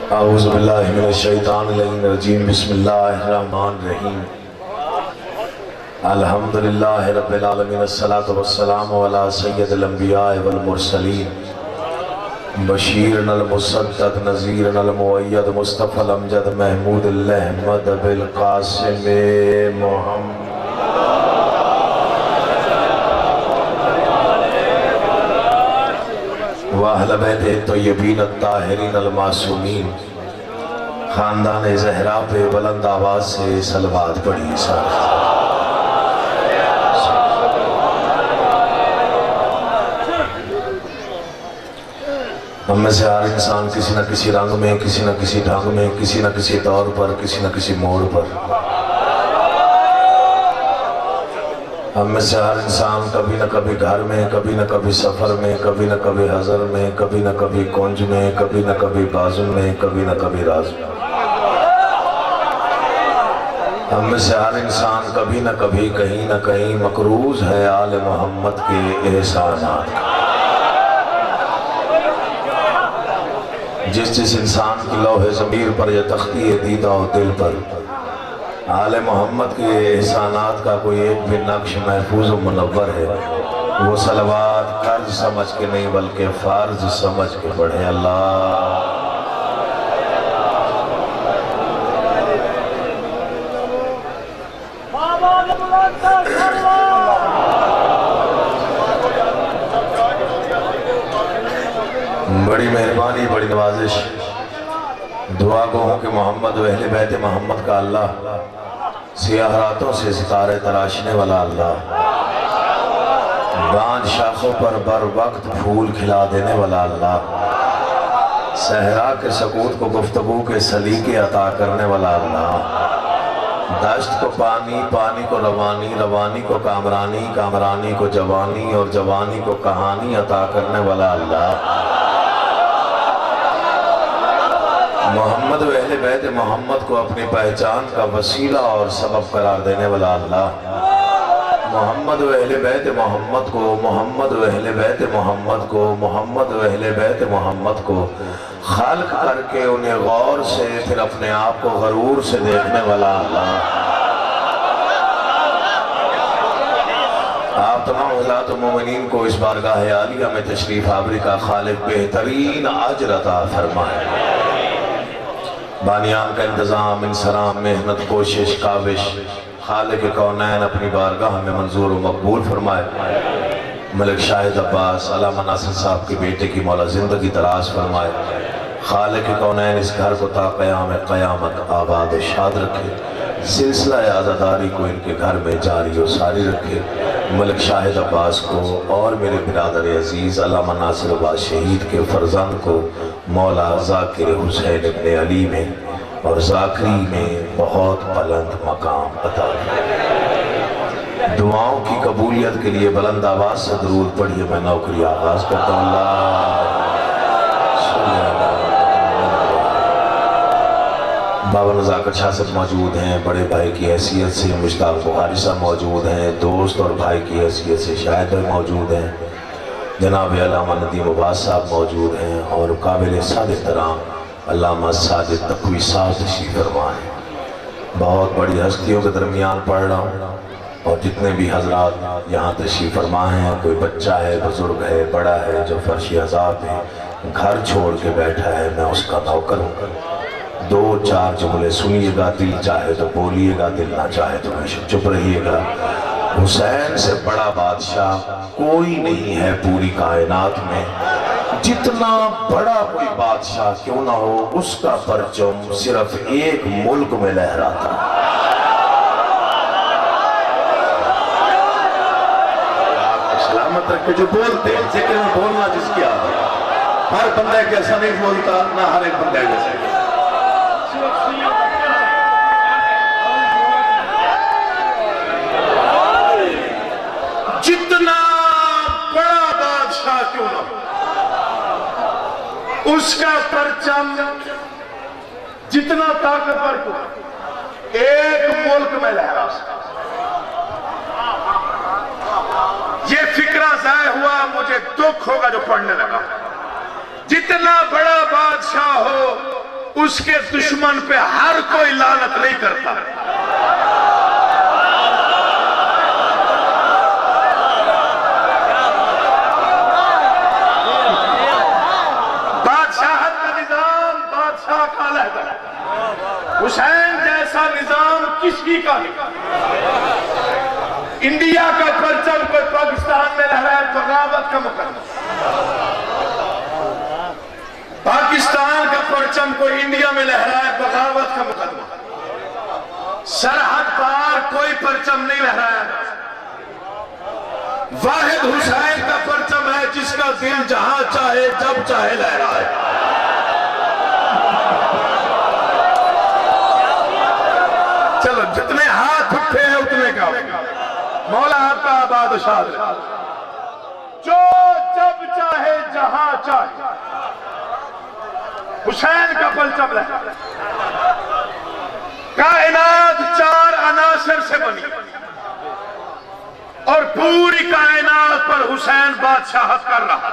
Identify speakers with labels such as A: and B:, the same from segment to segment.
A: औज़ु बिल्लाहि मिनश्शैतानिर्रजीम बिस्मिल्लाहिर्रहमानिर्रहीम अल्हम्दुलिल्लाहि रब्बिल आलमीन अस्सलातु वस्सलामु अला सय्यिदिल अंबिया'i वल मुरसलीन बशीरनल मुसद्दद नज़ीरनल मुअय्यद मुस्तफ़ल अमजद महमूदुल अहमद बिल क़ासिम मुहम्मद वाहल बैते तय्यबीन अत्ताहिरीन अल मासूमीन खानदान ज़हरा पे बुलंद आवाज़ से सलवात पढ़ी सारे। हम में से हर इंसान किसी न किसी रंग में, किसी न किसी ढंग में, किसी न किसी तौर पर, किसी न किसी मोड़ पर, हम में से हर इंसान कभी न कभी घर में, कभी न कभी सफ़र में, कभी न कभी हज़र में, कभी न कभी कुंज में, कभी न कभी बाजू में, कभी न कभी राज में। हम में से हर इंसान कभी न कभी कहीं न कहीं मकरूज है आले मोहम्मद के एहसानात। जिस जिस इंसान की लौहे ज़मीर पर या तख्ती दीदा और दिल पर आले मोहम्मद के एहसानात का कोई एक भी नक्श महफूज व मुनव्वर है, वो सलवात कर्ज समझ के नहीं बल्कि फ़र्ज समझ के पढ़े। अल्लाह बड़ी मेहरबानी, बड़ी नवाजिश, दुआ को हूँ कि मोहम्मद व अहले बैत मोहम्मद का अल्लाह सियाह रातों से सितारे तराशने वाला अल्लाह, बांझ शाखों पर बर वक्त फूल खिला देने वाला अल्लाह, सहरा के सकूत को गुफ्तगू के सलीके अता करने वाला अल्लाह, दश्त को पानी, पानी को रवानी, रवानी को कामरानी, कामरानी को जवानी और जवानी को कहानी अता करने वाला अल्लाह, मोहम्मद व अहले बैत मोहम्मद को अपनी पहचान का वसीला और सबब करार देने वाला अल्लाह, मोहम्मद व अहले बैत मोहम्मद को, मोहम्मद व अहले बैत मोहम्मद को, मोहम्मद व अहले बैत मोहम्मद को खाल्क करके उन्हें गौर से फिर अपने आप को गरूर से देखने वाला अल्लाह, आप तमाम हज़रात मोमिनीन को इस बारगाह आलिया में तशरीफ़ आवरी का खालिक बेहतरीन अजर अता फरमाए। बानियान का इंतज़ाम, इंसराम, मेहनत, कोशिश, काविश खालिक कौनैन अपनी बारगाह में मंजूर व मकबूल फरमाए। मलिक शाहिद अब्बास अल्लामा नासिर साहब के बेटे की मौला ज़िंदगी दराज फरमाए। खालिक कौनैन इस घर को ता क़याम क़यामत आबाद शाद रखे, सिलसिला आज़ादारी को इनके घर में जारी और सारी रखे। मलिक शाहिद अब्बास को और मेरे बिरादर अजीज़ अल्लामा नासिर अब्बास शहीद के फ़र्जंद को मौला ज़ाकिर हुसैन इब्ने अली में और ज़ाकरी में बहुत बुलंद मकाम अता फरमाए। दुआओं की कबूलियत के लिए बुलंद आवाज़ से दरूद पढ़िए। मैं नौकरी आगाज़ करता हूँ। बाबा नज़ाकत शाह साहब मौजूद हैं, बड़े भाई की हैसियत से मुश्ताक बुखारी साहब मौजूद हैं, दोस्त और भाई की हैसियत से शाहिद भाई मौजूद हैं, जनाब अल्लामा नदीम अब्बास साहब मौजूद हैं और काबिल सादिक़-ए-तराम अल्लामा साजिद तक़वी साहब तशरीफ़ फरमा हैं। बहुत बड़ी हस्तियों के दरमियान पढ़ रहा हूँ और जितने भी हजरात यहाँ तशरीफ़ फरमा हैं, कोई बच्चा है, बुजुर्ग है, बड़ा है जो फर्शी अज़ाब है, घर छोड़ के बैठा है, मैं उसका नौकर हूँ। दो चार जुमले सुनिएगा, दिल चाहे तो बोलिएगा, दिल ना चाहे तो चुप रहिएगा। हुसैन से बड़ा बादशाह कोई नहीं है पूरी कायनात में, जितना बड़ा कोई बादशाह क्यों ना हो, उसका परचम सिर्फ एक मुल्क में लहराता है। सलामत रखे जो बोलते हैं, जिक्र में बोलना जिसकी आदत, हर बंदा कैसा नहीं बोलता, ना हर एक बंदा जैसा। जितना बड़ा बादशाह क्यों ना, उसका परचम जितना ताकतवर को एक मुल्क में लहरा सकता। ये फिक्रा जाया हुआ, मुझे दुख होगा जो पढ़ने लगा। जितना बड़ा बादशाह हो उसके दुश्मन पे हर कोई लानत नहीं करता। बादशाहत का निजाम बादशाह का लहदा, हुसैन जैसा निजाम किसी का नहीं। इंडिया का परचम कोई पाकिस्तान में लहराए बगावत का मुकदमा, पाकिस्तान का परचम कोई इंडिया में लहराए बगावत का मुकदमा, सरहद पार कोई परचम नहीं लहराया। वाहिद हुसैन का परचम है जिसका दिल जहां चाहे जब चाहे लहराए। चलो जितने हाथ उठे हैं उतने का मौला आपका बादशाह, जो जब चाहे जहां चाहे हुसैन का परचम है। कायनात चार अनासर से बनी और पूरी कायनात पर हुसैन बादशाहत कर रहा।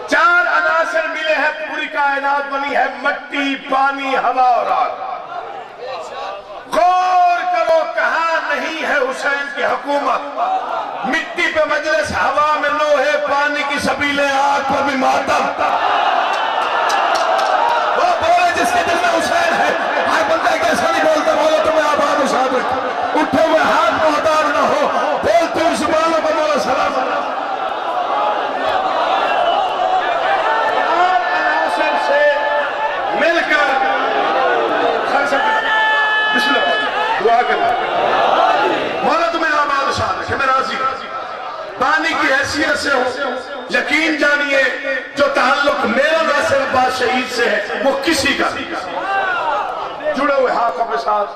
A: चार अनासर मिले हैं, पूरी कायनात बनी है, मट्टी, पानी, हवा और आग। गौर करो कहां नहीं है हुसैन की हुकूमत। मिट्टी पे मजलिस, हवा में लोहे, पानी की सबीले, आग पर भी मातम। वो बोले जिसके दिल में हुसैन है। हर बंदा कैसा नहीं बोलता, बोलो तुम्हें आबाद उसाद उठे हुए हाथ में उतार ना हो, बोलते हुए जुबानों पर बोलो सलाम। से मिलकर दुआ कर मौला तुम्हें आबाद उसाद रखे। मैं राजी पानी की हैसियत से हो, यकीन जानिए जो ताल्लुक मेरा नासिर अब्बास शहीद से है वो किसी का नहीं। जुड़े हुए हाथों के साथ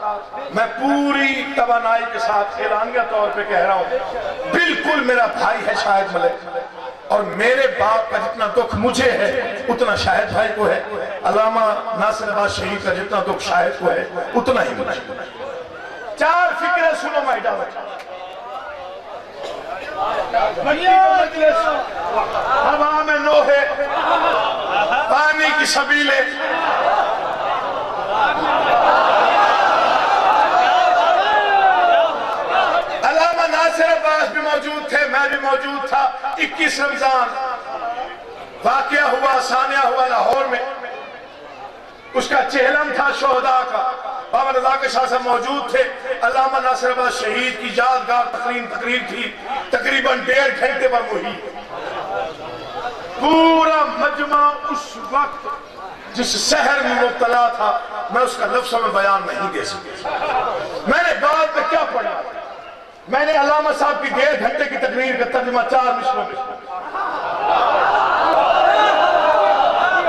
A: मैं पूरी तवानाई के साथ ऐलानिया तौर पे कह रहा हूं, बिल्कुल मेरा भाई है शाहिद मलिक, और मेरे बाप का जितना दुख मुझे है उतना शाहिद भाई को है। अल्लामा नासिर अब्बास शहीद का जितना दुख शाहिद को है उतना ही मुझे। चार फिक्रें सुनो माय डाउट। हवा में लोहे, पानी की सबीले, अल्लामा नासिर अब्बास भी मौजूद थे, मैं भी मौजूद था। 21 रमजान वाकया हुआ, सानिया हुआ लाहौर में, उसका चेहलम था शोहदा का। बाबा रज़ा के शाह साहब मौजूद थे। अल्लामा नासिर अब्बास शहीद की यादगार तकरीर थी, तकरीबन 1.5 घंटे पर मुही। पूरा मजमा उस वक्त जिस शहर में मुब्तला था, मैं उसका लफ्ज़ों में बयान नहीं दे सकता। मैंने बाद में क्या पढ़ा, मैंने अल्लामा साहब की 1.5 घंटे की तकरीर का तर्जुमा 4 मिसरों में,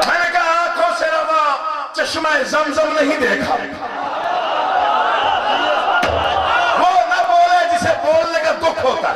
A: मैंने कहा आंखों से रवा चश्मा ज़मज़म नहीं देखा। वो न बोले जिसे बोलने का दुख होता,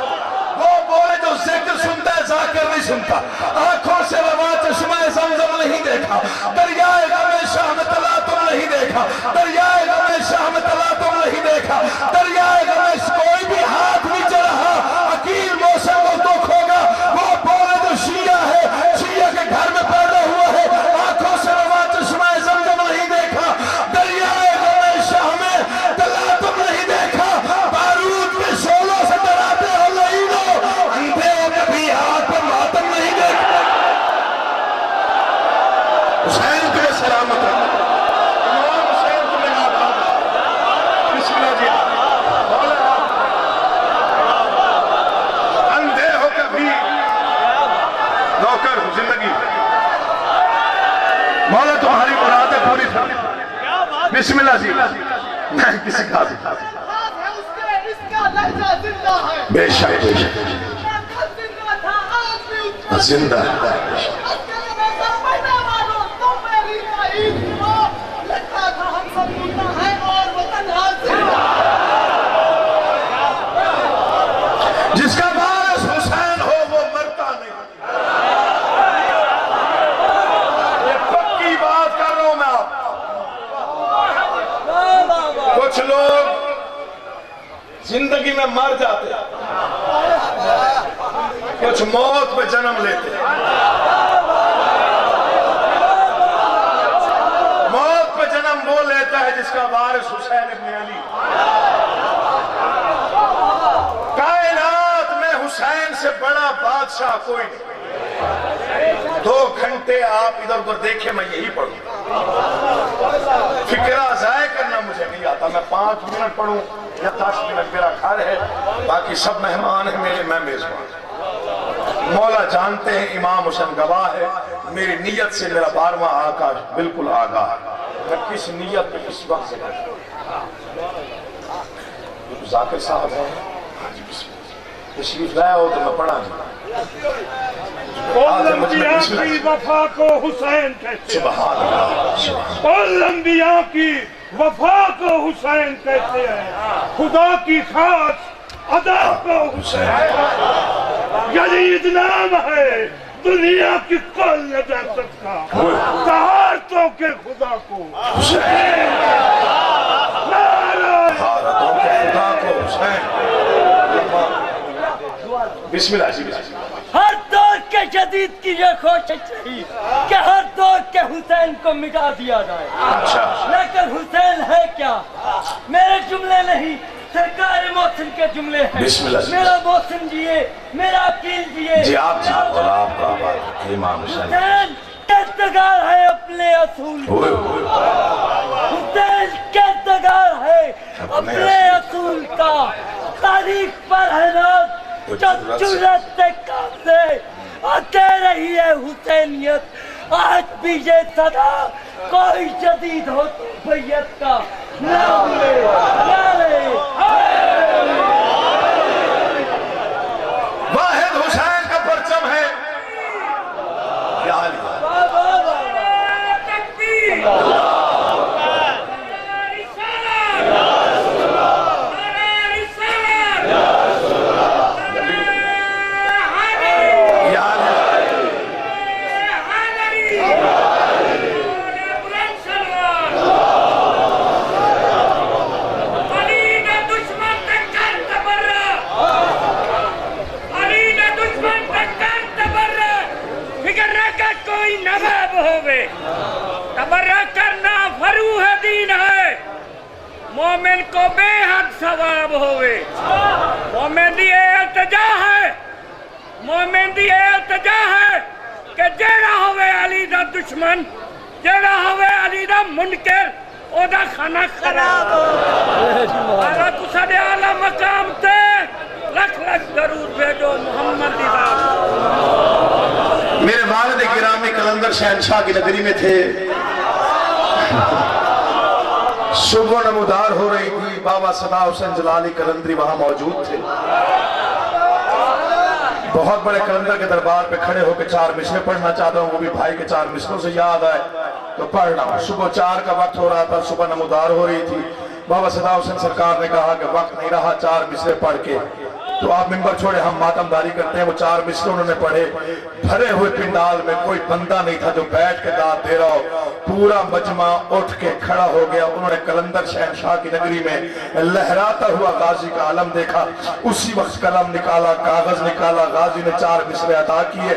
A: वो बोले जो जिक्र सुनता है जाकिर नहीं सुनता। आंखों से रवा चश्मा ज़मज़म नहीं देखा, दरियाए गमे शाह में तला तुम नहीं देखा, दरियाए गमे शाह में तला तुम नहीं देखा, दरियाए गमे कोई भी हाथ नीचे रहा अकील मौसम को दुख होगा। वो बोले जो शिया है, शिया के घर में पैदा हुआ है, आंखों से रवा चश्मा ज़मज़म नहीं देखा, दरियाए गमे शाह में तला तुम नहीं देखा, बारूद में शोलों से डराते हो लईनो, अंधे कभी हाथ पर मातम नहीं देखा। हुसैन के सलामत है, इमाम हुसैन को मेरा आबाद। बिस्मिल्लाह जी, अंधे हो कभी नौकर जिंदगी, मौला तुम्हारी मुरादें पूरी कर। बिस्मिल्लाह जी, मैं किसी का बेशक जिंदा जिसका वारिस हुसैन हो वो मरता नहीं। ये पक्की बात कर रहा हूं मैं आप। कुछ लोग जिंदगी में मर जाते, कुछ मौत में जन्म लेते। इसका वारिस हुसैन इब्न अली। कायनात में हुसैन से बड़ा बादशाह कोई नहीं। 2 घंटे आप इधर उधर देखे, मैं यही पढ़ूं। फिक्रा जाय करना मुझे नहीं आता। मैं 5 मिनट पढ़ूं या 10 मिनट मेरा घर है, बाकी सब मेहमान है मेरे, मैं मेजबान। मौला जानते हैं, इमाम हुसैन गवाह है, मेरी नीयत से मेरा 12वां आकाश बिल्कुल आगाह है। मैं किस नीयत पे किस वक्त से जाकिर साहब है, तशरीफ लाया हो तो मैं पढ़ा नहीं।
B: की वफा को हुसैन कहते हैं। अंबिया की वफा को हुसैन कहते हैं। खुदा की खास अदा को हुसैन। यजीद नाम है दुनिया की कुल नजाकत का। सहारतों के खुदा को हुसैन।
A: सहारतों के खुदा को हुसैन। बिस्मिल्लाह जी।
C: हर दौर के जदीद की ये कोशिश रही कि हर दौर के हुसैन को मिटा दिया जाए।
A: अच्छा।
C: लेकिन हुसैन है क्या? मेरे जुमले नहीं, सरकार मोहसिन के जुमले हैं।
A: बिस्मिल्लाह।
C: मेरा मोहसिन जिए, मेरा अकील जिए।
A: जी आप जी, और आपका इमाम हुसैन
C: कैदगार है अपने असूल को। हुसैन कैदगार है अपने असूल का। तारीख पर है रात जो जुर्रत से काबले आते रही है हुसैनियत। आज भी ये सदा कोई जदीद हो तो बैयत का नाम ले।
A: वाहिद हुसैन का परचम है।
B: मोमिन को बेहद सवाब होवे। मोमिन दी इल्तिजा है, मोमिन दी इल्तिजा है कि जेड़ा होवे अली दा दुश्मन, जेड़ा होवे अली दा मुनकर, ओदा खाना खराब हो। आला तुसा दे आला मकाम ते लख लख जरूर भेजो मोहम्मद दी बात।
A: मेरे वालिद गिरामी कलंदर शहनशाह की नगरी में थे। सुबह नमूदार हो रही थी। बाबा सदा हुसैन जलाली कलंदरी वहां मौजूद थे। बहुत बड़े कलंदर के दरबार पे खड़े होकर 4 मिसरे पढ़ना चाहता हूँ, वो भी भाई के 4 मिसरों से याद आए तो पढ़ रहा हूँ। सुबह 4 का वक्त हो रहा था, सुबह नमूदार हो रही थी। बाबा सदा हुसैन सरकार ने कहा कि वक्त नहीं रहा 4 मिसरे पढ़ के, तो आप मिंबर छोड़े, हम मातमदारी करते हैं। वो 4 मिसरे उन्होंने पढ़े। भरे हुए पिंडाल में कोई बंदा नहीं था जो बैठ के दाद दे रहा हो। पूरा मजमा उठ के खड़ा हो गया। उन्होंने कलंदर शहनशाह की नगरी में लहराता हुआ गाजी का आलम देखा। उसी वक्त कलम निकाला, कागज निकाला, गाजी ने 4 मिसरे अदा किए।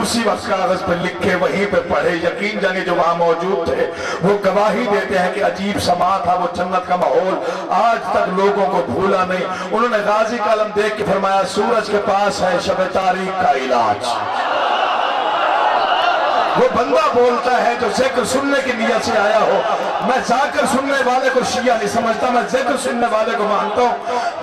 A: उसी वक्त कागज पे लिखे, वहीं पे पढ़े। यकीन जाने जो वहां मौजूद थे वो गवाही देते हैं कि अजीब समा था वो, जन्नत का माहौल आज तक लोगों को भूला नहीं। उन्होंने गाजी का आलम देख के फरमाया, सूरज के पास है शब तारीख का इलाज। वो बंदा बोलता है जो जिक्र सुनने की नियत से आया हो। मैं जाकर सुनने वाले को शिया नहीं समझता, मैं जिक्र सुनने वाले को मानता हूँ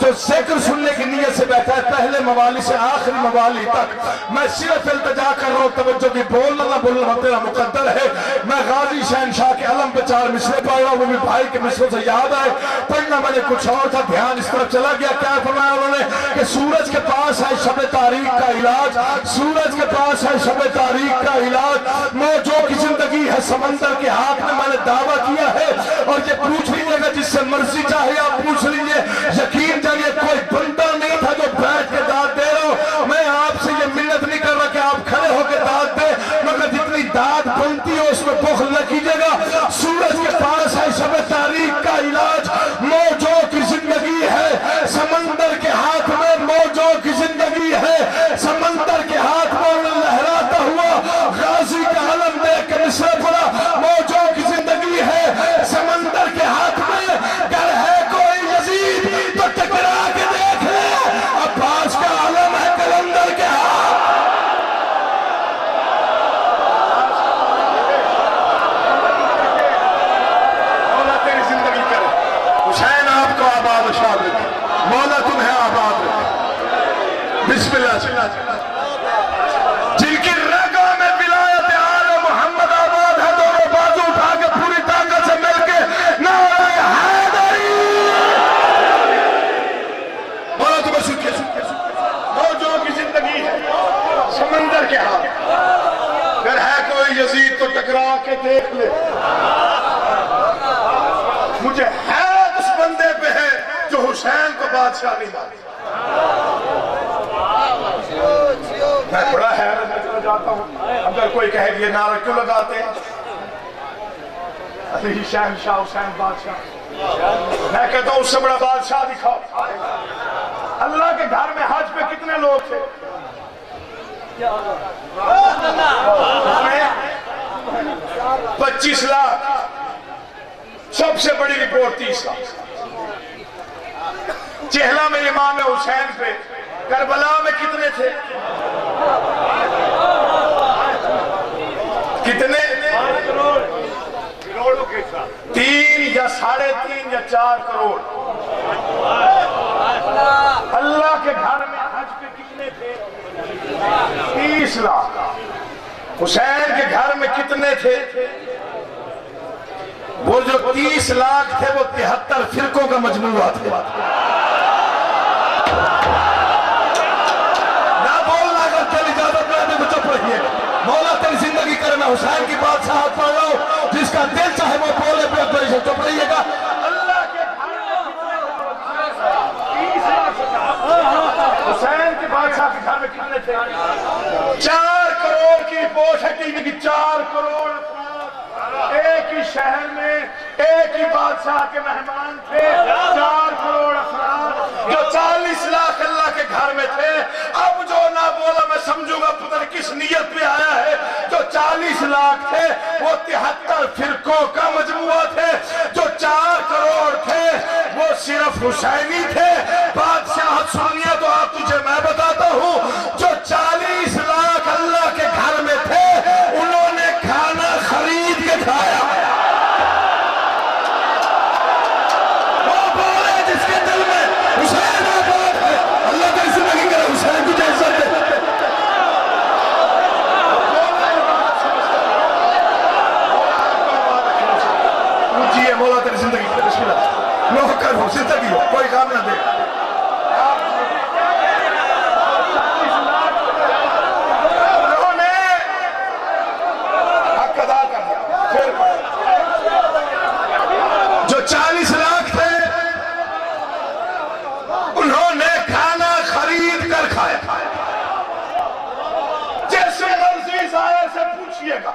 A: जो जिक्र सुनने की नियत से बैठा है। पहले मवाली से आखिरी मवाली तक मैं सिर्फ इल्तिजा कर रहा हूँ, तवज्जो की, बोलना ना बोलना तेरा मुकद्दर है। मैं गाजी शहनशाह के अलम पे 4 मिसरे पढ़ रहा हूँ, वो भी भाई के मिसरों से याद आए। पढ़ना मैंने कुछ और था, ध्यान इस तरफ चला गया। क्या फरमाया उन्होंने कि सूरज के पास है शब तारीख का इलाज, सूरज के पास है शब तारीख का इलाज। मौजों की जिंदगी है समंदर के हाथ में, मैंने दावा किया है और ये पूछ लीजिएगा जिससे मर्जी चाहे आप पूछ लीजिए। यकीन जानिए कोई बंदा नहीं था जो बैठ के दाद दे रहा हो। मैं आपसे ये मिन्नत नहीं कर रहा कि आप खड़े होकर दाद दे, मगर जितनी दाद बनती हो उसमें बुख्ल न कीजिएगा। सूरज के पास है शब तारीख का इलाज। मौजों की जिंदगी है समंदर के हाथ में, मौजों की जिंदगी है समंदर के हाथ में। लहराता हुआ गाजी का आलम देख के मिसरे पड़ा, मौजों की जिंदगी है समंदर के हाथ में। जिनकी रगों में विलायत आले मोहम्मद आबाद है, दोनों बाजू उठा के पूरी ताकत से मिलके नारे हैदरी। बोलो तो बस मौजों की जिंदगी है समंदर के हाथ, अगर है कोई यजीद तो टकरा के देख ले। मुझे हैरत उस बंदे पे है जो हुसैन को बादशाह नहीं मानता। मैं बड़ा हैरत में चला जाता हूँ अगर कोई कहे ये नारा क्यों लगाते हैं अली शहनशाह हुसैन बादशाह। मैं कहता हूँ उससे बड़ा बादशाह दिखाओ। अल्लाह के घर में हज पे कितने लोग थे? 25 लाख। सबसे बड़ी रिपोर्ट 30 लाख। चेहला में इमाम हुसैन पे, करबला में कितने थे? कितने? करोड़ों के साथ 3 या 3.5 या 4 करोड़। अल्लाह के घर में हज पे कितने थे? 30 लाख। हुसैन के घर में कितने थे? वो जो 30 लाख थे वो 73 फिरकों का मजमूआ थे। ना बोलना, अगर तेरी इजाजत ना दे तो चुप रहिए। मौला तेरी जिंदगी करे, मैं हुसैन की बादशाह पढ़ रहा हूं, जिसका दिल चाहे वो बोले पे अपने से चुप रहिएगा। अल्लाह के हुसैन के बादशाह के घर में कितने थे? 4 करोड़ की रिपोर्ट है टीवी की। 4 करोड़ एक ही शहर में एक ही बादशाह के मेहमान थे। 4 करोड़ अफराद जो 40 लाख अल्लाह के घर में थे। अब जो ना बोला मैं समझूंगा पता नहीं किस नियत पे आया है। जो 40 लाख थे वो 73 फिरकों का मजमुआ थे। जो 4 करोड़ थे वो सिर्फ हुसैनी थे। बादशाह सुनिए तो आप तुझे मैं बताता हूँ, जो 40 लाख अल्लाह के घर में थे उन्होंने खाना खरीद के खाया। वो बोले जिसके दिल में हुसैन आबाद है, अल्लाह तेरी जिंदगी करे, हुसैन तुझे इज्जत दे। पूछिए मौला तेरी जिंदगी करे, बिस्मिल्लाह। नौकर हो, जिंदगी हो, कोई काम ना दे। जो 40 लाख थे उन्होंने खाना खरीद कर खाया। जैसे मर्जी जाहिर से पूछिएगा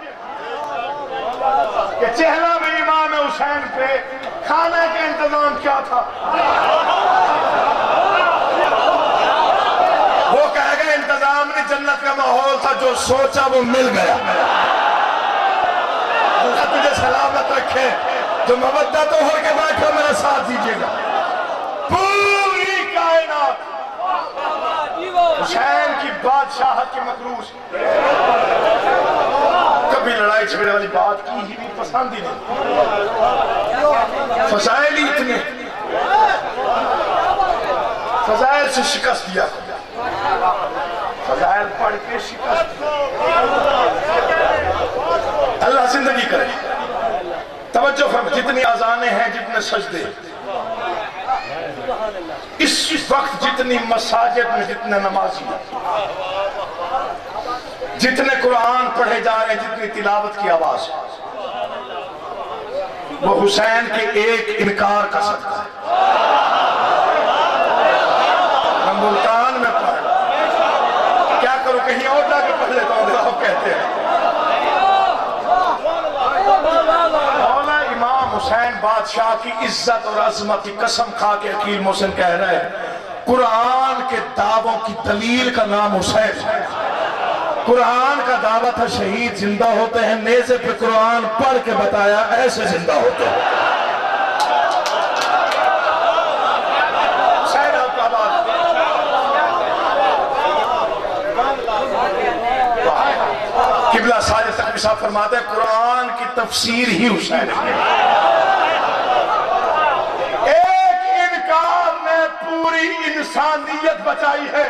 A: कि चेहला में इमाम हुसैन पे खाने का इंतजाम क्या था? वो कहेगा इंतजाम नहीं, जन्नत का माहौल था, जो सोचा वो मिल गया। अल्लाह तुझे सलामत रखे। जो मवद्दा तो हो के बैठो, मेरा साथ दीजिएगा। पूरी कायनात हुसैन की बादशाहत की मकरूज, कभी लड़ाई झगड़े वाली बात की ही नहीं, पसंद ही नहीं। फजाइल ही इतने, फजाइल से शिकस्त दिया, फजाइल पढ़ के शिकस्त। अल्लाह जिंदगी करे। तवज्जो फरमा, जितनी अजानें हैं, जितने सजदे इस वक्त, जितनी मसाजिद में जितने नमाजी, जितने कुरान पढ़े जा रहे हैं, जितनी तिलावत की आवाज, वो हुसैन के एक इनकार का सदका है। हम मुल्तान में पढ़, क्या करूं, कहीं और जाके पढ़ लेता हूं। देखो कहते हैं हुसैन बादशाह की इज्जत और अजमत की कसम खा के अकील मोहसिन कह रहे हैं, कुरान के दावों की दलील का नाम हुसैन है। कुरान का दावा था शहीद जिंदा होते हैं, नेज़े पे कुरान पढ़ के बताया ऐसे जिंदा होते हैं। हुसैन आबाद किबला साजिद तक साहब फरमाते हैं, कुरान की तफसीर ही हुसैन है। पूरी इंसानियत बचाई है।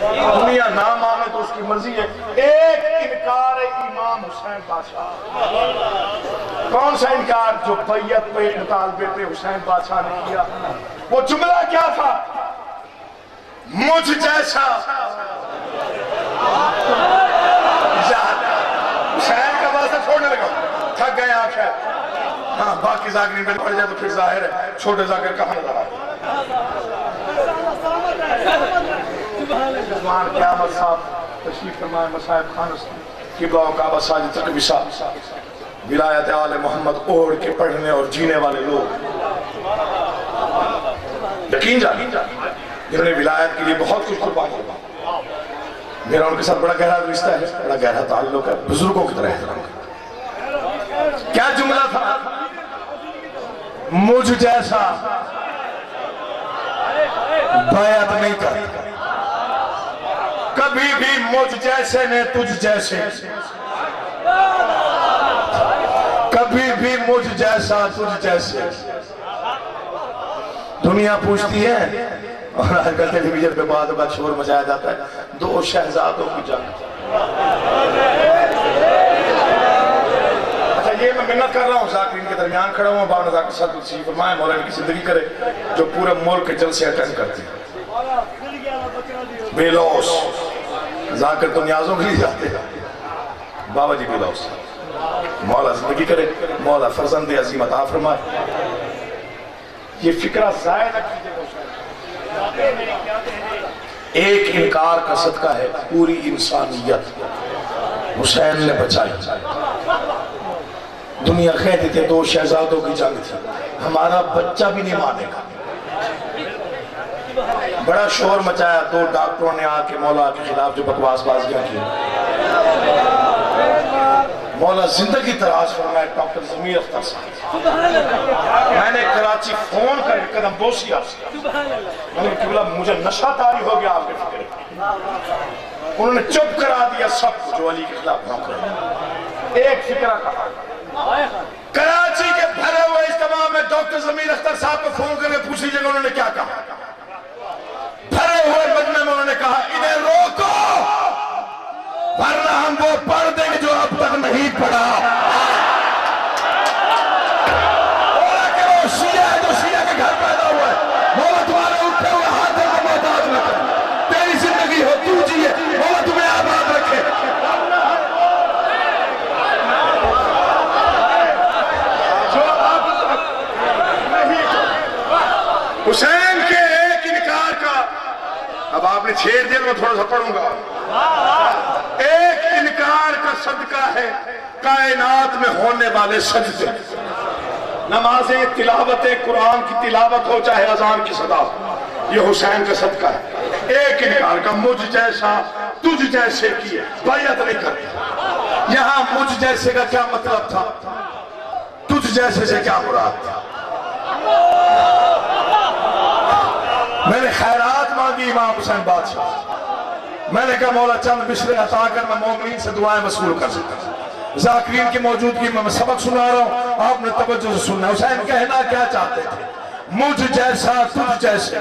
D: दुनिया ना माने तो उसकी मर्जी है। एक इनकार है इमाम हुसैन बादशाह। कौन सा इनकार? जो बैयत पे मुतालबे पे हुसैन बादशाह ने किया। वो जुमला क्या था? मुझ जैसा हुसैन का वास्ता छोड़ने लगा, थक गए आखिर। हाँ, बाकी जाकिर पे पड़ जाए तो फिर जाहिर है छोटे जाकिर कहाँ नजर आते। क़यामत साहब तशरीफ फरमाए मसाहिब खानस्तान क़िबला व काबा साजिद तक विसाल विलायत आले मोहम्मद ओढ़ के पढ़ने और जीने वाले लोग यकीन जानी जिन्होंने विलायत के लिए बहुत कुछ कुर्बान किया। मेरा उनके साथ बड़ा गहरा रिश्ता है, बड़ा गहरा ताल्लुक है, बुजुर्गों की तरह एहतराम है। क्या जुमला था? मुझ जैसा बैयत नहीं करता, कभी भी मुझ जैसे ने तुझ जैसे, कभी भी मुझ जैसा तुझ जैसे। दुनिया पूछती है और आजकल टेलीविजन पे बाद शोर मचाया जाता है, दो शहजादों की जंग। अच्छा, ये मैं मिन्नत कर रहा हूँ जाकिरीन के दरमियान खड़ा हूँ। बाबा नज़ाकत साहब फरमाए मौलाना की जिंदगी करे जो पूरे मुल्क के जलसे अटेंड करते हैं, बेलौस जाकर तो न्याजों के लिए जाते हैं। बाबा जी बेलौस, मौला जिंदगी करे, मौला फर्जंद अजीम अता फरमाए। ये फिक्रा जाया न कीजिएगा। एक इनकार का सदका है पूरी इंसानियत हुसैन ने बचाई। दुनिया कहती थी दो शहजादों की जंग थी, हमारा बच्चा भी नहीं मानेगा। बड़ा शोर मचाया, दो डॉक्टरों ने आके मौला के खिलाफ जो बकवासबाजियां की। मौला जिंदगी तराश फरमाए डॉक्टर जमीर अख्तर साहब। मैंने कराची फोन करके कदम बोसी आपसे, मैंने बोला मुझे नशा तारी हो गया आपके फिक्र। उन्होंने चुप करा दिया सब जो अली के खिलाफ भौंक। एक फिक्रा कहा, कराची के भरे हुए इज्तिमा में डॉक्टर जमीर अख्तर साहब को फोन करके पूछ लीजिएगा उन्होंने क्या कहा। भरे हुए मजमे में उन्होंने कहा इन्हें रोको वरना हम वो पढ़ देंगे जो अब तक नहीं पढ़ा। शिया है जो शिया के घर पैदा हुआ है, मौला तुम्हारे उठे हुए हाथों को मोहताज न करे। तेरी जिंदगी हो तू जिए, मौला तुम्हें आबाद रखे। हुसैन के एक इनकार का, अब आपने छेड़ दिया, मैं थोड़ा सा पढ़ूंगा। एक इनकार का सदका है कायनात में होने वाले सजदे, नमाजें, तिलावत कुरान की तिलावत हो चाहे अजान की सदा, ये हुसैन का सदका है। एक इनकार का, मुझ जैसा तुझ जैसे किए बैयत नहीं करते। यहां मुझ जैसे का क्या मतलब था, तुझ जैसे से क्या मुराद था? मैंने खैरात मांगी इमाम हुसैन बादशाह, मैंने कहा मौला चंद बिस्रे अता कर मैं मोमिन से दुआएं वसूल कर सकता। जाकिरीन की मौजूदगी में मैं सबक सुना रहा हूं, आपने तवज्जो से सुनना। हुसैन कहना क्या चाहते थे? मुझ जैसा तुझ जैसे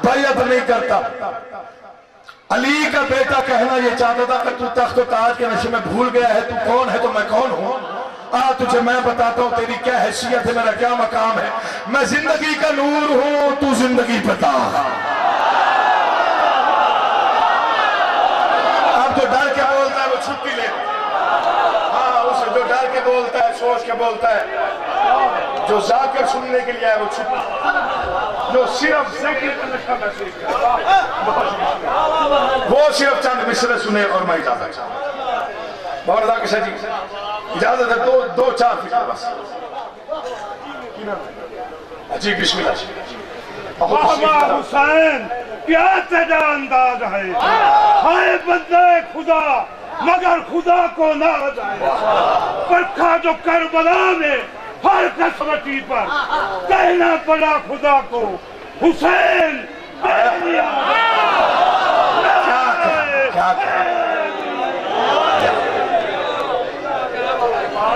D: बैयत नहीं करता। अली का बेटा कहना यह चाहता था कि तू तख्त ताज के नशे में भूल गया है, तू कौन है तो मैं कौन हूं। तुझे मैं बताता हूं तेरी क्या हैसियत है, मेरा क्या मकाम है। मैं जिंदगी का नूर हूं, तू जिंदगी बता। अब जो डर के बोलता है वो छुट्टी ले। हाँ, उसे जो डर के बोलता है, सोच के बोलता है, जो जाकर सुनने के लिए है वो छुट्टी, जो सिर्फ जिक्र का नशा महसूस करे वो सिर्फ चंद मिसरे सुने और मैं इजाजत चाहूं। बहुत जी इजाजत है, दो चार फिक्र बस। जी बिस्मिल्लाह।
B: हुसैन क्या तेरा अंदाज है, हाय बंदे खुदा मगर खुदा को ना जाए। परखा जो करबला में हर कसवटी पर कहना पड़ा खुदा को हुसैन।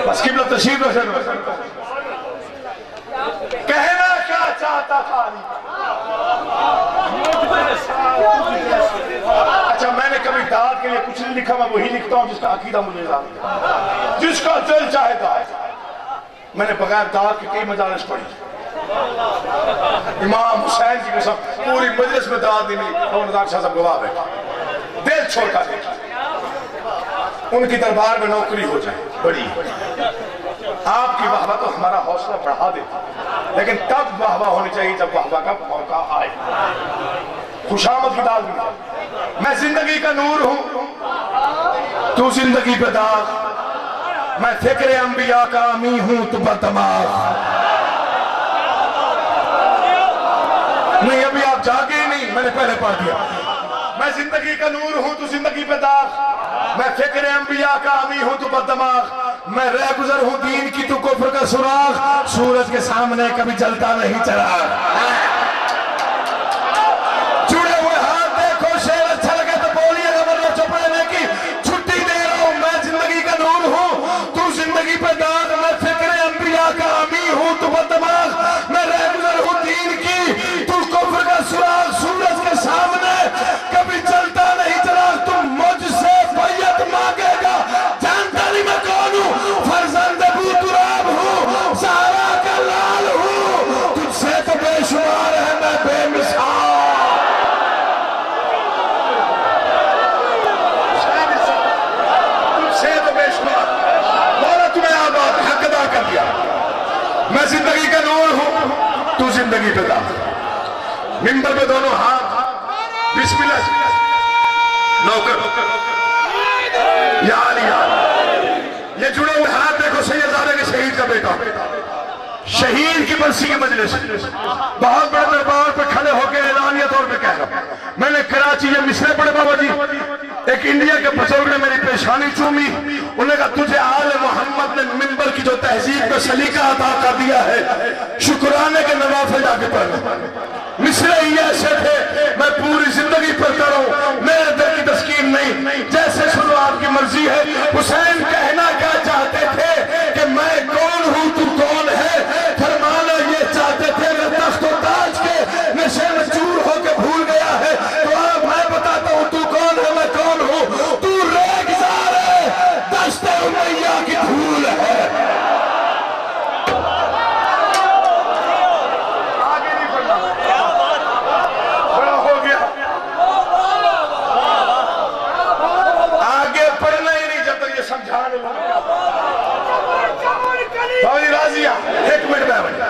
D: बस किबला तशरीफ रखना। कहना क्या चाहता था? अच्छा के लिए कुछ नहीं लिखा, मैं वही लिखता हूँ जिसका अकीदा मुझे याद है, जिसका दिल चाहता है। मैंने बगैर दाद के कई मजालिस पढ़ी, इमाम हुसैन की कसम पूरी मजलिस में दाद नहीं मिली, रमजान शाह साहब गवाह बैठे, दिल छोड़कर देखा, उनकी दरबार में नौकरी हो जाए बड़ी। आपकी वाहवा तो हमारा हौसला बढ़ा देती, लेकिन तब वाहवा होनी चाहिए जब वाहवा का मौका आए, खुशामद की दाद मिले। मैं जिंदगी का नूर हूं, तू जिंदगी पे दाग, मैं फिक्र अंबिया का अमी हूं, तू बदमाग। नहीं अभी आप जागे ही नहीं, मैंने पहले पढ़ दिया। मैं जिंदगी का नूर हूं, तू जिंदगी पे दाग, मैं फिक्र अंबिया का अमी हूं, तू बदमाग। मैं रह गुजर हूं दीन की, तू कुफ्र का सुराग, सूरज के सामने कभी जलता नहीं चिराग। मैं जिंदगी का नूर हूं, तू जिंदगी पे दाग। मिंबर पे दोनों हाथ बिस्मिल्लाह, नौकर या अली या, ये जुड़े हुए हाथ देखो, सैयदजादे के शहीद का बेटा, शहीद की बरसी की मजलिस, बहुत बड़े दरबार पे खड़े होकर ऐलानिया तौर पे कह रहा हूं। मैंने कराची ये मिसरे पढ़े बाबा जी, एक इंडिया के बुजुर्ग ने मेरी पेशानी चूमी, उन्होंने कहा तुझे आले मोहम्मद ने मिंबर की जो तहजीब का सलीका अता कर दिया है, शुक्राने के नवाफिल जाके पढ़ना। मिसरे ही ऐसे थे, मैं पूरी जिंदगी पढ़ता रहूं, मेरे दिल की तस्कीन नहीं, जैसे सुनो आपकी मर्जी है। हुसैन कहना क्या चाहते थे कि मैं कौन हूं, तू कौन है, फरमाना ये चाहते थे मैं तख्त व ताज के नशे में चूर होकर भूल गया है, तो अब मैं बताता हूं तू कौन है, मैं कौन हूं। तू रेगिजार है, दश्ते उमैया की धूल है। आगे नहीं बढ़ना, बड़ा हो गया, आगे पढ़ना ही नहीं जब तक ये समझाने राजिया। एक मिनट में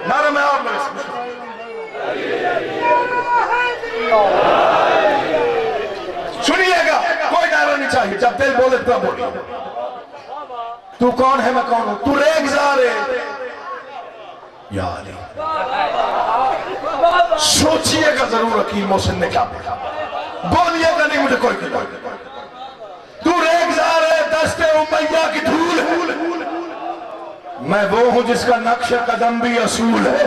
D: नारा मैं आप सुनिएगा, कोई नारा नहीं चाहिए, जब दिल बोले तब बोलिए। तू कौन है, मैं कौन हूं, तू रेगिजार है या अली। सोचिएगा जरूर हकीम मोहसिन ने क्या बोला, बोलिएगा नहीं मुझे कोई। तू रेगिजार है, दस्ते उमैया की धूल है, मैं वो हूं जिसका नक्श कदम भी असूल है।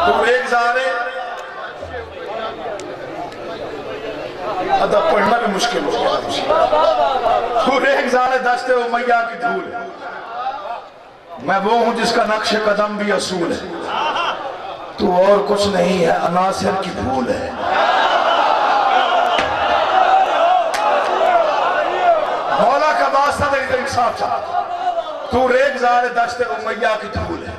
D: तू रेगिजार है, अदब पढ़ना भी मुश्किल हो गया। तू रेगिजार है, दस्ते उमैया की धूल है, मैं वो हूं जिसका नक्श कदम भी असूल है। तू और कुछ नहीं है, अनासिर की भूल है। मौला का वास्ता तेरी इंसाफ चाहता, तू रेगिजार है, दस्ते उमैया की धूल है,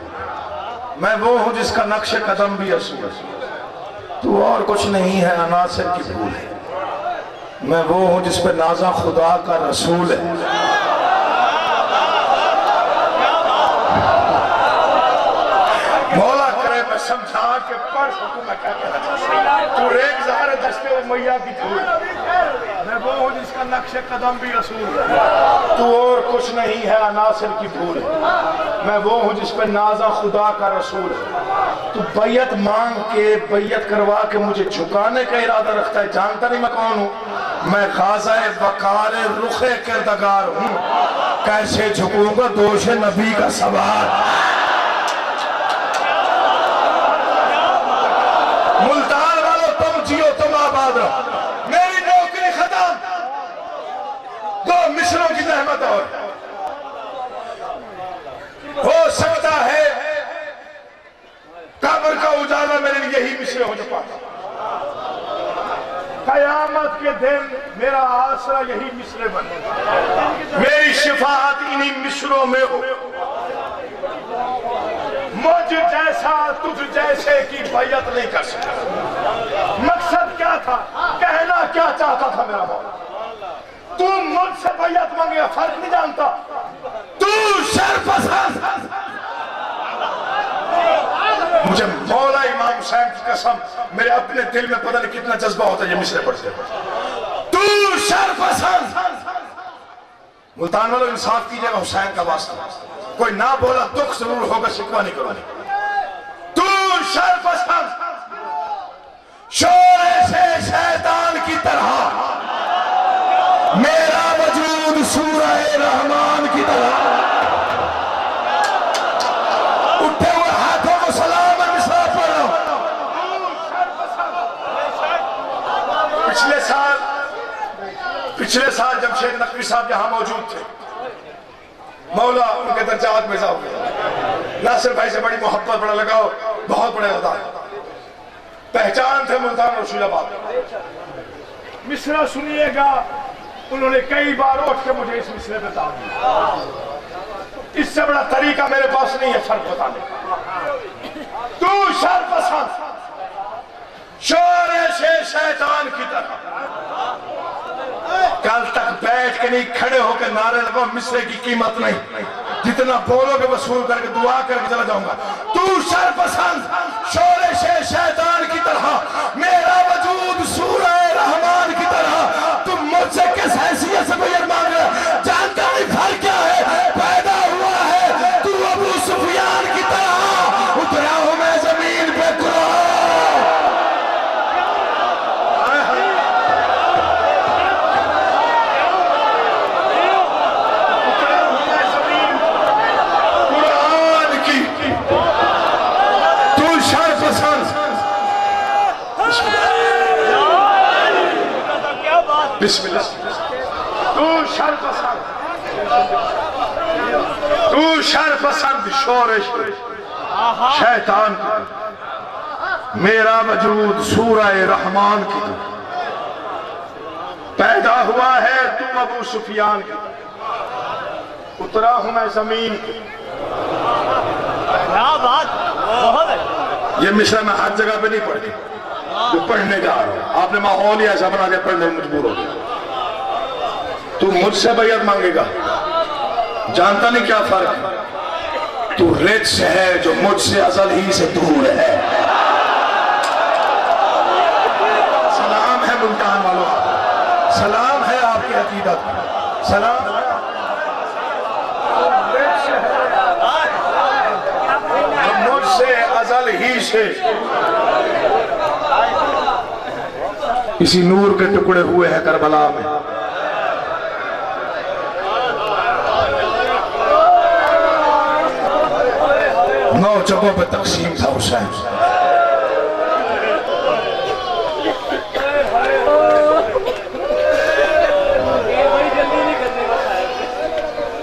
D: मैं वो हूं जिसका नक्श कदम भी असूल है। तू और कुछ नहीं है, अनासिर की भूल है, मैं वो हूं जिस पे नाजा खुदा का रसूल है। मौला करे मैं समझा के पढ़ सकूं मैं क्या कहना चाहता हूं। तू रेगिजार है, दस्ते उमैया की धूल, मैं वो हूं जिसका नक्श कदम भी रसूल है। तू और कुछ नहीं है, अनासिर की भूल है, मैं वो हूं जिस पे नाजा खुदा का रसूल है। तू बैयत मांग के, बैयत करवा के मुझे झुकाने का इरादा रखता है, जानता नहीं मैं कौन हूं, मैं गाज़ाए वकार रुखे किरदगार हूं, कैसे झुकूंगा दोष नबी का सवार। मुल्तान वालों तुम जियो, तुम आबाद रहो, मेरी नौकरी खत्म, 2 मिसरों की रहमत और हो सकता है कब्र का उजाला मेरे लिए यही मिसर मिसरे हो पाता। कयामत के दिन मेरा आसरा यही मिसरे बने, मेरी शिफाअत इन्हीं मिसरों में हो। मुझ जैसा तुझ जैसे की बैयत नहीं कर सकता। मकसद क्या था, कहना क्या चाहता था मेरा मौला? तू मुझसे बैयत मांगे, फर्क नहीं जानता। तू शरपसंद। मुझे मौला इमाम हुसैन की कसम, मेरे अपने दिल में पता नहीं कितना जज्बा होता है ये मिसरे पढ़ते। तू शरपसंद। मुल्तान वालों इंसाफ कीजिएगा, हुसैन का वास्ता। कोई ना बोला दुख जरूर होगा, शिकवा नहीं करोगे। तू शरपसंद, शोरे से शैतान की तरह, मेरा वजूद सूरह रहमान की तरह। उठे हुए हाथों को सलाम है, मिसरा पढ़ लो। पिछले साल जमशेद नकवी साहब यहां मौजूद थे। मौला उनके दर्जात में इजाफा किया। नासिर भाई से बड़ी मोहब्बत, बड़ा लगाओ, बहुत बड़े होता है। पहचान थे मुल्तान रसूलाबाद। मिसरा सुनिएगा, उन्होंने कई बार उठ के मुझे इस मिसरे पे बता दिया। इससे बड़ा तरीका मेरे पास नहीं है फर्क बताने का। तू शरपसंद, शोरे से शैतान की तरह। कल तक बैठ के नहीं, खड़े होकर नारे लगाओ, मिसरे की कीमत नहीं। जितना बोलोगे वसूल करके दुआ करके चला जाऊंगा। तू शरपसंद, शोरे से शैतान की तरह, मेरा वजूद सूरह रहमान की तरह। तुम मुझसे किस हैसियत से बैयत मांग रहे हो? जानता नहीं फर्क क्या है? पैदा हुआ है तू अबू सुफियान की तरह, उतरा हूं मैं जमीन पे कुरो। बिस्मिल्लाह। तू शरपसंद, तू शरपसंद, शोरे शैतान की तरह, मेरा वजूद सूरह रहमान की तरह। पैदा हुआ है तू अबू सुफियान की तरह, उतरा हूं मैं जमीन की।
C: क्या बात, बहुत है।
D: ये मिसरा मैं हर जगह पे नहीं पढ़ती, जो पढ़ने जा रहा हूं। आपने माहौल ही ऐसा बना दिया, पढ़ने में मजबूर हो गया। तू मुझसे बैयत मांगेगा, जानता नहीं क्या फर्क है। तू रिच है जो मुझसे असल ही से दूर है। सलाम है मुल्तान वालों, सलाम है आपकी अकीदत, सलाम है। मुझसे असल ही से इसी नूर के टुकड़े हुए हैं करबला में। नौ जगहों पे तकसीम था हुसैन।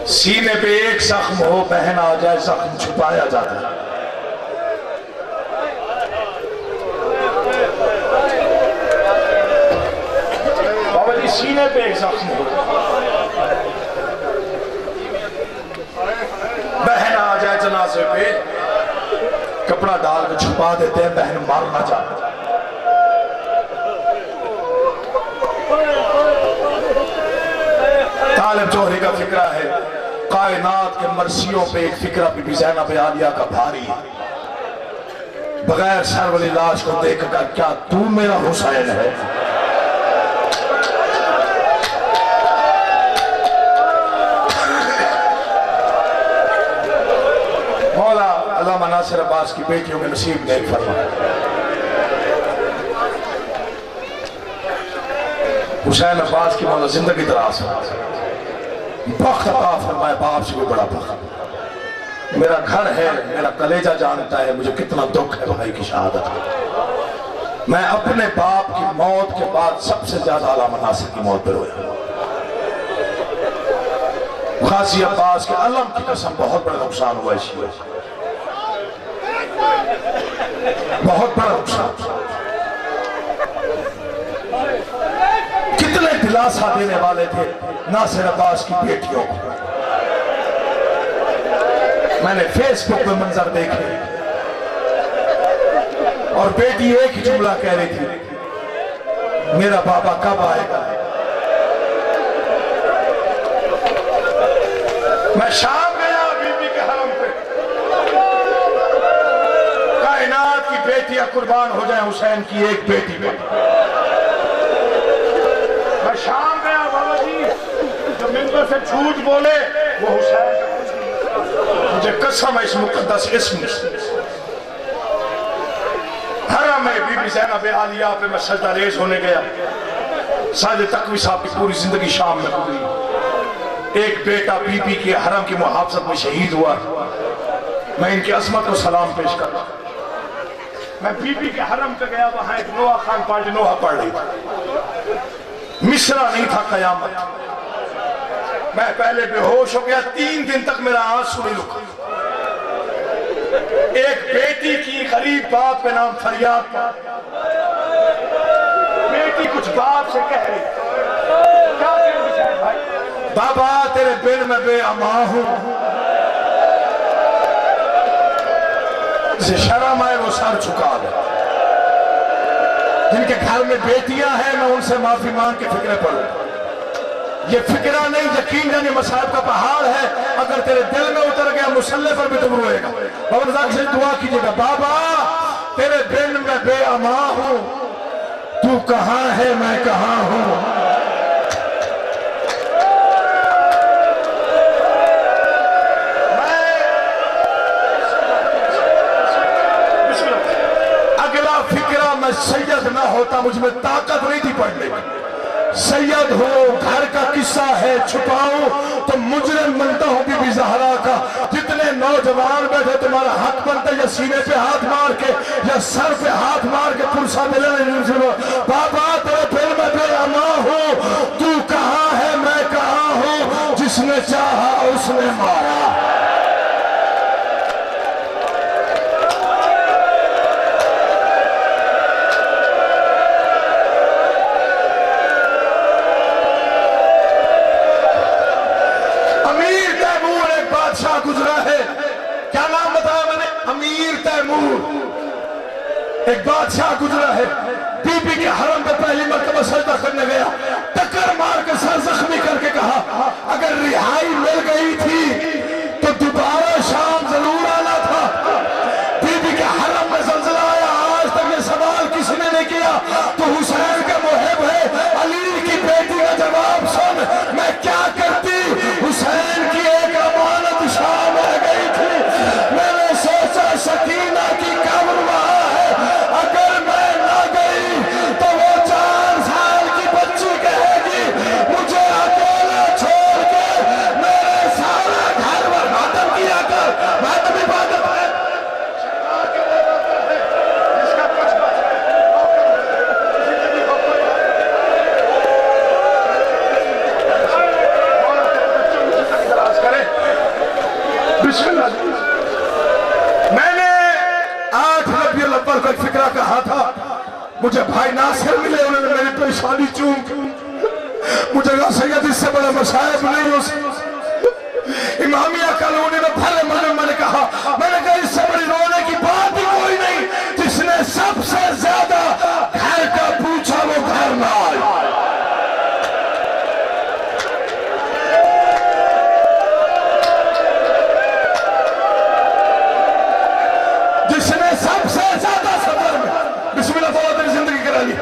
D: सीने पे एक जख्म हो, बहन आ जाए, जख्म छुपाया जाता है। सीने पे एक जख्म हो, बहन आ जाए जनाजे पे, कपड़ा डाल के छुपा देते हैं, बहन मारना चाहते। तालिब जोहरी का फिक्रा है, कायनात के मर्सियों पे एक फिक्रा बीबी ज़ैनब आलिया का भारी है। बगैर सर वाली लाश को देखकर क्या तू मेरा हुसैन है? मौला अल्लामा नासिर अब्बास की बेटियों के नसीब नेक फरमाए। हुसैन अब्बास की मौला जिंदगी दराज बख्त अता फरमाए, बाप से भी बड़ा बख्त। मेरा घर है, मेरा कलेजा जानता है मुझे कितना दुख है भाई की शहादत का। मैं अपने बाप की मौत के बाद सबसे ज्यादा अल्लामा नासिर की मौत पर रोया। खासी अब्बास के अलम की कसम बहुत बड़ा नुकसान हुआ इसी वजह। बहुत बड़ा नुकसान। कितने दिलासा देने वाले थे नासिर अब्बास की बेटियों को। मैंने फेसबुक पे मंजर देखे और बेटी एक ही जुमला कह रही थी, मेरा बाबा कब आएगा। मैं शाम गया बीबी के हरम पे, कायनात की बेटियां कुर्बान हो जाए हुसैन की एक बेटी पे। मैं शाम गया बाबा जी, जो मिंबर से झूठ बोले वो हुसैन का कुछ नहीं। मुझे कसम है इस मुकद्दस इस्म हरम में बीबी ज़ैनब आलिया पे मैं सजदा रेज़ होने गया। साजिद तकवी साहब की पूरी जिंदगी शाम में गुजरी। एक बेटा बीबी के हरम की मुहाफजत में शहीद हुआ। मैं इनकी अजमत को सलाम पेश कर रहा। मैं बीबी के हरम पे गया, वहां एक नोहा खान पार्टी नोहा पढ़ रही थी। मिसरा नहीं था कयामत। मैं पहले बेहोश हो गया, 3 दिन तक मेरा आंसू नहीं रुका। एक बेटी की गरीब बाप के नाम फरियाद था। बेटी कुछ बाप से कह रही, क्या कह रही भाई? बाबा तेरे बिल में बेअमा हूं। जिसे शर्म आए वो सर झुका दे। जिनके घर में बेटियां हैं मैं उनसे माफी मांग के फिक्रे पड़ू। ये फिक्रा नहीं, यकीन जानी मसाइब का पहाड़ है। अगर तेरे दिल में उतर गया मुसल्ले पर भी तुम रोएगा। बाबा से दुआ कीजिएगा, बाबा तेरे बिल में बेअमा हूं, तू कहां है मैं कहां हूं। सैयद ना होता, मुझ में ताकत नहीं थी पढ़ने की। सैयद हो, घर का किस्सा है छुपाऊं तो मुजरिम बनता हूं बीबी ज़हरा का। जितने नौजवान बैठे तुम्हारा हक बनता है या सीने पे हाथ मार के या सर पे हाथ मार के पुरसा मिले। बाबा तेरे दिल में बेअमा हूं, तू कहां है मैं कहां हूं। जिसने चाहा उसने मारा। गुजरा है, क्या नाम बताया मैंने? अमीर तैमूर। एक बादशाह गुजरा है, बीबी के हरम पे पहली मर्तबा सजदा करने गया, टक्कर मार के सर जख्मी करके कहा, अगर रिहाई मिल गई थी तो दोबारा शाम जरूर आना था। बीबी के हरम में ज़ल्ज़ला आया, आज तक ये सवाल किसी ने नहीं किया। तो हुसैन का मुहिब है, अली की बेटी का जवाब सुन। मैं क्या करती, हुसैन की एक अमानत शाम आ गई थी। मैंने सोचा सकीना की कब्र वहां है, अगर मैं ना गई तो वो 4 साल की बच्ची कहेगी मुझे अकेला छोड़ के मेरे सारा घर बर्बाद किया कर। मैं तो इबादत है जिसका कुछ बच है। मैंने 8 रबीउल अव्वल को एक फिक्रा कहा था, मुझे भाई नासिर मिले, उन्होंने मेरी परेशानी चूम। मुझे कहा सैयद इससे बड़ा मसाइब नहीं हो सकता। इमामिया कॉलोनी में भले मन में मैंने कहा इससे बड़ी रोने की बात ही कोई नहीं। जिसने सबसे ज्यादा घर का पूछा वो घर ना आए। जिसने सबसे ज्यादा सफर में बिस्मिल्लाह तेरी जिंदगी करा ली,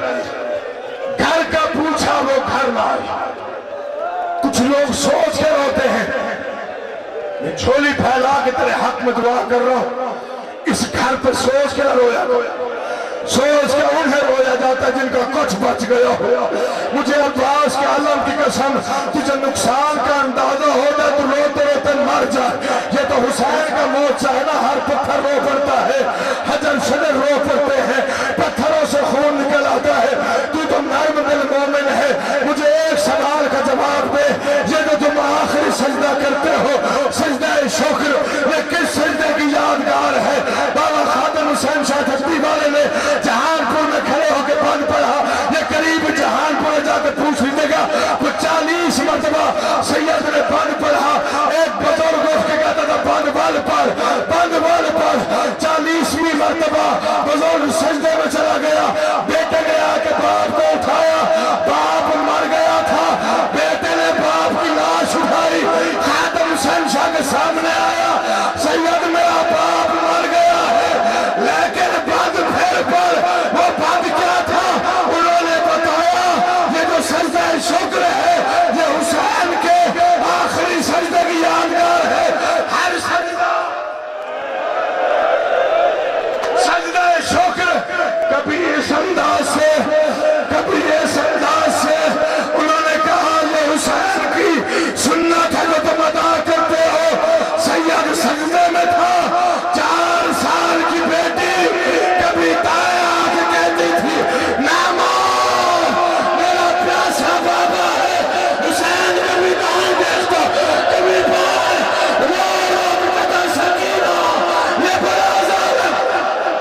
D: घर का पूछा वो घर ना आए। कुछ लोग सोच के रोते हैं, ये झोली फैला के तेरे हक में दुआ कर रहा हूं, इस घर पर सोच के रोया सोच के उन्हें रोया जाता जिनका कुछ बच गया हो। मुझे अब्बास के आलम की कसम, तुझे नुकसान का अंदाजा हो जाए तो रोते रोते मर जाए। ये तो हुसैन का मोर्चा है ना, हर पत्थर रो पड़ता है, हजर शजर रो पड़ते हैं।